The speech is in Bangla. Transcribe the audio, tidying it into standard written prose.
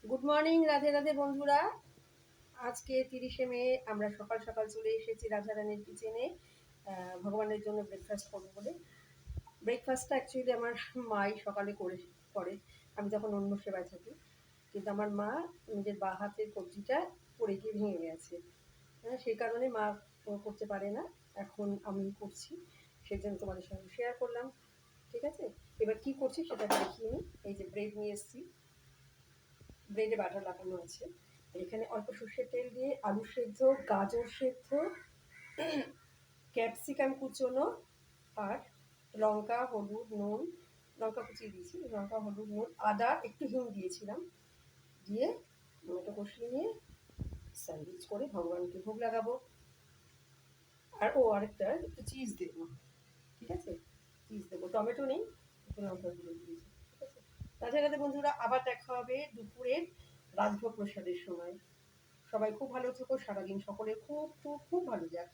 গুড মর্নিং, রাধে রাধে বন্ধুরা। আজকে 30শে মে আমরা সকাল সকাল চলে এসেছি রাধারানীর কিচেনে ভগবানের জন্য ব্রেকফাস্ট করবো বলে। ব্রেকফাস্টটা অ্যাকচুয়ালি আমার মাই সকালে করে। আমি তখন অন্য সেবায় থাকি, কিন্তু আমার মা নিজের বা হাতের কবজিটা পড়ে গিয়ে ভেঙে গেছে। হ্যাঁ, সেই কারণে মা করতে পারে না, এখন আমি করছি। সেই জন্য তোমাদের সঙ্গে শেয়ার করলাম। ঠিক আছে, এবার কি করছি সেটা দেখিয়ে নিই। এই যে ব্রেড নিয়ে এসেছি, ব্রেডে বাটার লাগানো আছে। এখানে অল্প সর্ষের তেল দিয়ে আলু সেদ্ধ, গাজর সেদ্ধ, ক্যাপসিকাম কুচোনো, আর লঙ্কা, হলুদ, নুন, লঙ্কা কুচিয়ে দিয়েছি, লঙ্কা, হলুদ, নুন, আদা, একটু হিং দিয়েছিলাম, দিয়ে টমেটো কষিয়ে নিয়ে স্যান্ডউইচ করে ভগবানকে ভোগ লাগাবো। আর আরেকটা একটু চিজ দেবো। ঠিক আছে, চিজ দেবো, টমেটো নেই, একটু লঙ্কা গুঁড়ো দিয়েছি। ঠিক আছে, রাধে রাধে বন্ধুরা, আবার দেখা হবে দুপুরের রাজভোগ প্রসাদের সময়। সবাই খুব ভালো থেকো, সারাদিন সকলের খুব খুব খুব ভালো যাক।